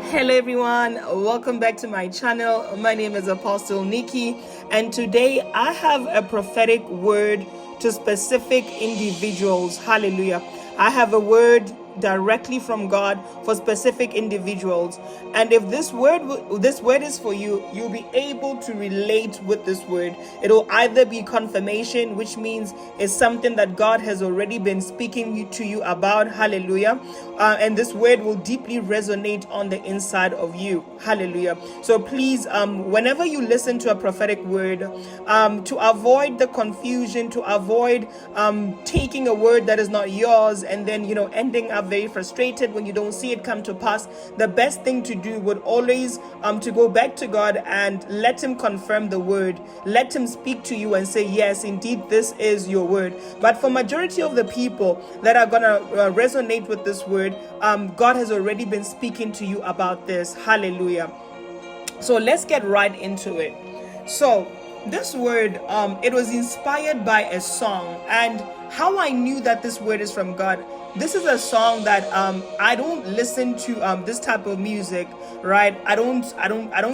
Hello everyone, welcome back to my channel. My name is Apostle Nikki, and today I have a prophetic word to specific individuals. Hallelujah. I have a word directly from God for specific individuals, and if this word is for you, you'll be able to relate with this word. It'll either be confirmation, which means it's something that God has already been speaking to you about. Hallelujah. And this word will deeply resonate on the inside of you. Hallelujah. So please, whenever you listen to a prophetic word, to avoid the confusion, to avoid taking a word that is not yours and then ending up very frustrated when you don't see it come to pass, the best thing to do would always to go back to God and let him confirm the word. Let him speak to you and say, yes, indeed, this is your word. But for majority of the people that are going to resonate with this word, God has already been speaking to you about this. Hallelujah. So let's get right into it. So this word, it was inspired by a song, and how I knew that this word is from God. This is a song that I don't listen to this type of music, right? I don't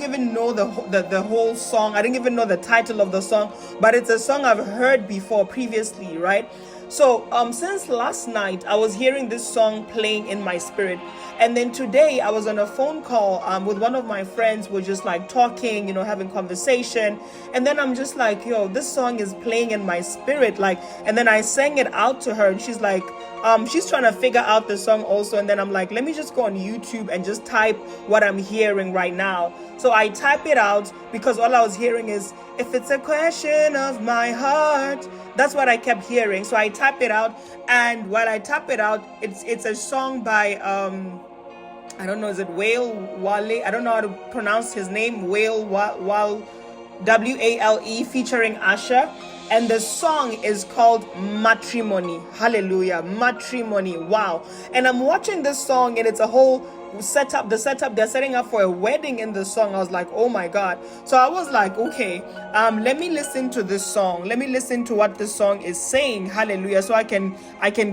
even know the whole song. I didn't even know the title of the song, but it's a song I've heard before previously, right? So since last night, I was hearing this song playing in my spirit. And then today I was on a phone call with one of my friends. We're just like talking, having conversation. And then I'm just like, yo, this song is playing in my spirit. And then I sang it out to her, and she's like, she's trying to figure out the song also. And then I'm like, let me just go on YouTube and just type what I'm hearing right now. So I type it out because all I was hearing is, if it's a question of my heart. That's what I kept hearing. So I type it out, and while I type it out, it's a song by I don't know, is it Wale? I don't know how to pronounce his name. Wale, Wale, featuring Usher. And the song is called Matrimony. Hallelujah. Matrimony. Wow. And I'm watching this song, and it's a whole setup. They're setting up for a wedding in the song. I was like, oh my God. So I was like, okay, let me listen to this song. Let me listen to what this song is saying. Hallelujah. So I can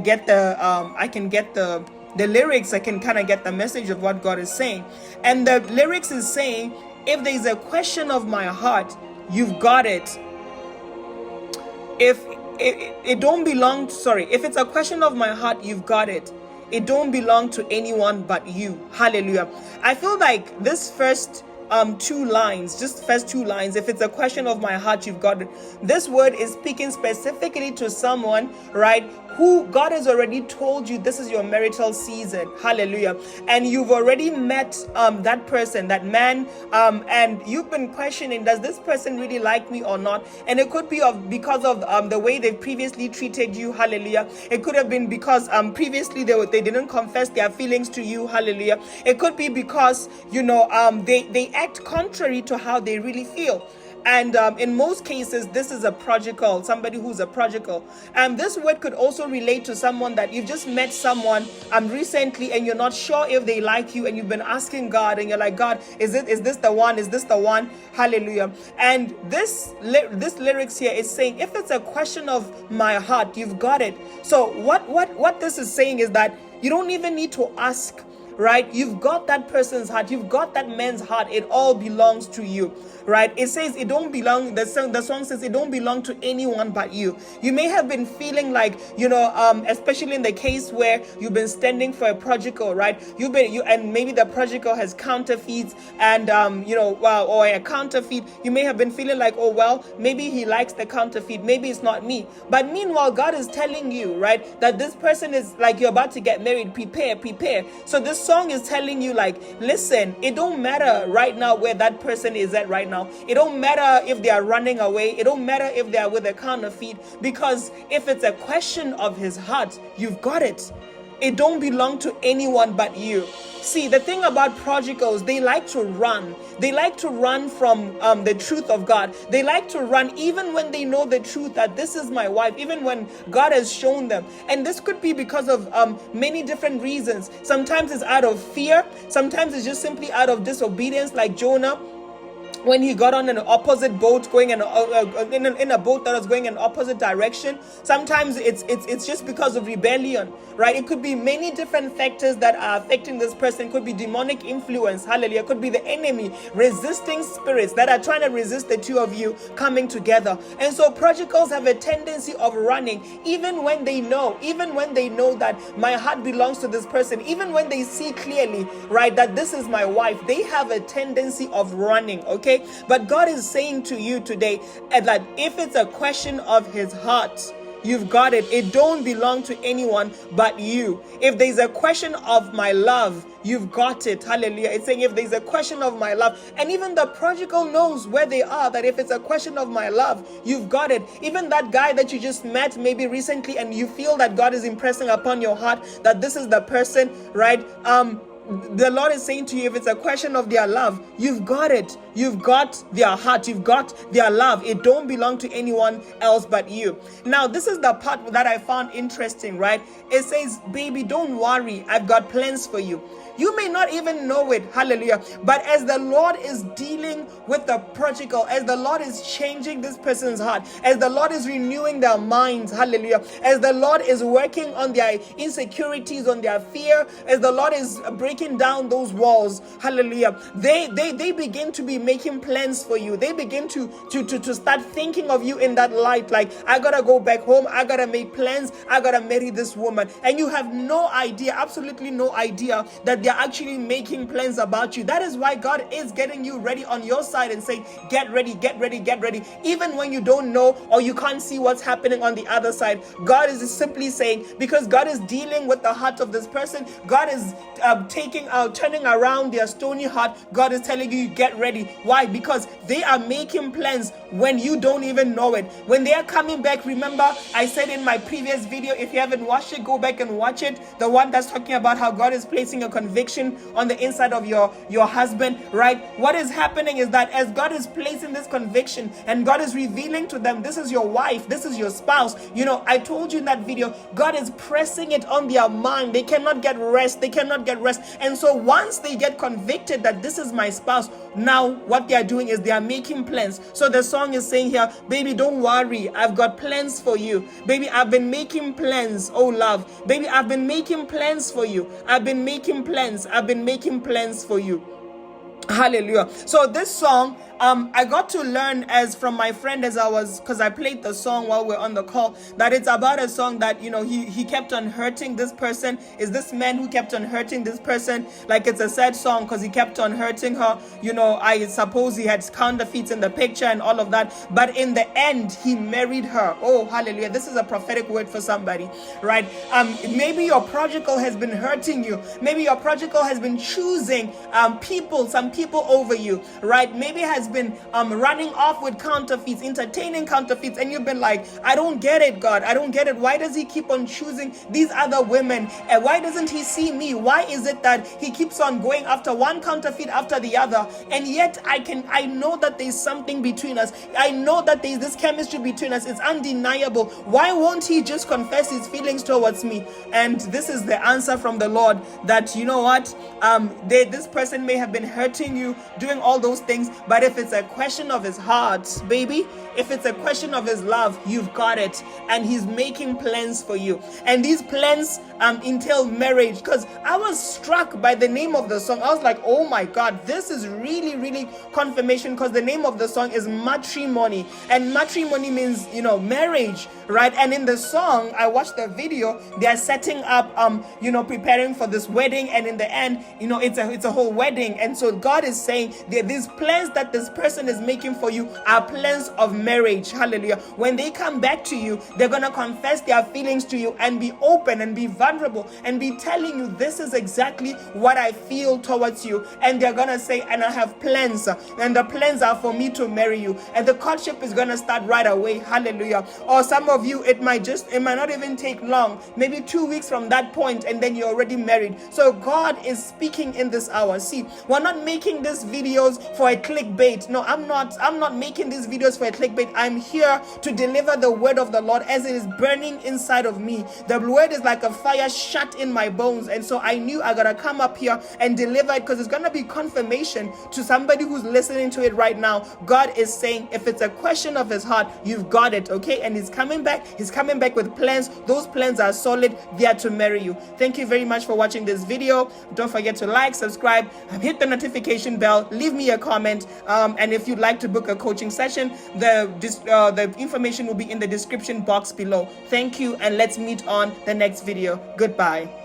get the lyrics. I can kind of get the message of what God is saying. And the lyrics is saying, if there's a question of my heart, you've got it. If it's a question of my heart, you've got it. It don't belong to anyone but you. Hallelujah. I feel like this first two lines, if it's a question of my heart, you've got it. This word is speaking specifically to someone, right, who God has already told you this is your marital season. Hallelujah. And you've already met that person, that man, and you've been questioning, does this person really like me or not? And it could be because of the way they previously treated you. Hallelujah. It could have been because previously they didn't confess their feelings to you. Hallelujah. It could be because they act contrary to how they really feel. And in most cases, this is a prodigal, somebody who's a prodigal. And this word could also relate to someone that you've just met someone recently, and you're not sure if they like you, and you've been asking God, and you're like, God, is this the one? Is this the one? Hallelujah. And this lyrics here is saying, if it's a question of my heart, you've got it. So what this is saying is that you don't even need to ask. Right? You've got that person's heart. You've got that man's heart. It all belongs to you. Right? It says it don't belong. The song says it don't belong to anyone but you. You may have been feeling like, especially in the case where you've been standing for a prodigal, right? And maybe the prodigal has counterfeits and, or a counterfeit. You may have been feeling like, oh, well, maybe he likes the counterfeit. Maybe it's not me. But meanwhile, God is telling you, right, that this person is like, you're about to get married. Prepare. So this song is telling you, like, listen, it don't matter right now where that person is at right now. It don't matter if they are running away. It don't matter if they are with a counterfeit, because if it's a question of his heart, you've got it. It don't belong to anyone but you. See, the thing about prodigals, they like to run. They like to run from the truth of God. They like to run even when they know the truth that this is my wife, even when God has shown them. And this could be because of many different reasons. Sometimes it's out of fear. Sometimes it's just simply out of disobedience, like Jonah. when he got on an opposite boat going in a boat that was going in opposite direction. Sometimes it's just because of rebellion, right? It could be many different factors that are affecting this person. It could be demonic influence, hallelujah. It could be the enemy, resisting spirits that are trying to resist the two of you coming together. And so prodigals have a tendency of running, even when they know that my heart belongs to this person, even when they see clearly, right, that this is my wife. They have a tendency of running, okay? But God is saying to you today that if it's a question of his heart, you've got it. It don't belong to anyone but you. If there's a question of my love, you've got it. Hallelujah. It's saying if there's a question of my love, and even the prodigal knows where they are, that if it's a question of my love, you've got it. Even that guy that you just met maybe recently and you feel that God is impressing upon your heart that this is the person, right? The Lord is saying to you, if it's a question of their love, you've got it. You've got their heart. You've got their love. It don't belong to anyone else but you. Now, this is the part that I found interesting, right? It says, baby, don't worry. I've got plans for you. You may not even know it, hallelujah. But as the Lord is dealing with the prodigal, as the Lord is changing this person's heart, as the Lord is renewing their minds, hallelujah, as the Lord is working on their insecurities, on their fear, as the Lord is breaking down those walls, hallelujah, they begin to be making plans for you. They begin to start thinking of you in that light, like, I gotta go back home, I gotta make plans, I gotta marry this woman. And you have no idea, absolutely no idea, that they're actually making plans about you. That is why God is getting you ready on your side and saying, get ready, get ready, get ready. Even when you don't know or you can't see what's happening on the other side, God is simply saying, because God is dealing with the heart of this person, God is turning around their stony heart. God is telling you, get ready. Why? Because they are making plans when you don't even know it. When they are coming back, remember I said in my previous video, if you haven't watched it, go back and watch it. The one that's talking about how God is placing a conviction on the inside of your husband, right? What is happening is that as God is placing this conviction and God is revealing to them, this is your wife, this is your spouse. You know, I told you in that video, God is pressing it on their mind. They cannot get rest. They cannot get rest. And so once they get convicted that this is my spouse, now what they are doing is they are making plans. So the song is saying here, baby, don't worry. I've got plans for you. Baby, I've been making plans. Oh, love. Baby, I've been making plans for you. I've been making plans. I've been making plans for you. Hallelujah. So this song, I got to learn as from my friend because I played the song while we're on the call, that it's about a song that, you know, he kept on hurting this person. Is this man who kept on hurting this person? Like, it's a sad song because he kept on hurting her. You know, I suppose he had counterfeits in the picture and all of that. But in the end, he married her. Oh, hallelujah. This is a prophetic word for somebody, right? Maybe your prodigal has been hurting you. Maybe your prodigal has been choosing some people over you, right? Maybe has been running off with counterfeits, entertaining counterfeits, and you've been like, I don't get it, God. I don't get it. Why does he keep on choosing these other women? And why doesn't he see me? Why is it that he keeps on going after one counterfeit after the other? And yet I know that there's something between us. I know that there's this chemistry between us. It's undeniable. Why won't he just confess his feelings towards me? And this is the answer from the Lord, that, you know what, this person may have been hurting you, doing all those things, but if it's a question of his heart, baby, if it's a question of his love, you've got it. And he's making plans for you. And these plans entail marriage. Because I was struck by the name of the song. I was like, oh my God, this is really, really confirmation, because the name of the song is Matrimony. And matrimony means, you know, marriage, right? And in the song, I watched the video, they are setting up, preparing for this wedding. And in the end, you know, it's a whole wedding. And so God is saying that these plans that this person is making for you are plans of marriage. Hallelujah. When they come back to you, they're going to confess their feelings to you and be open and be vulnerable and be telling you, this is exactly what I feel towards you. And they're going to say, and I have plans, and the plans are for me to marry you. And the courtship is going to start right away. Hallelujah. Or some of you, it might not even take long, maybe 2 weeks from that point, and then you're already married. So God is speaking in this hour. See, we're not making these videos for a clickbait. clickbait. No, I'm not making these videos for a clickbait. I'm here to deliver the word of the Lord as it is burning inside of me. The word is like a fire shut in my bones. And so I knew I gotta come up here and deliver it, because it's gonna be confirmation to somebody who's listening to it right now. God is saying, if it's a question of his heart, you've got it, okay? And he's coming back with plans. Those plans are solid. They are to marry you. Thank you very much for watching this video. Don't forget to like, subscribe, hit the notification bell, leave me a comment, and if you'd like to book a coaching session, the information will be in the description box below. Thank you, and let's meet on the next video. Goodbye.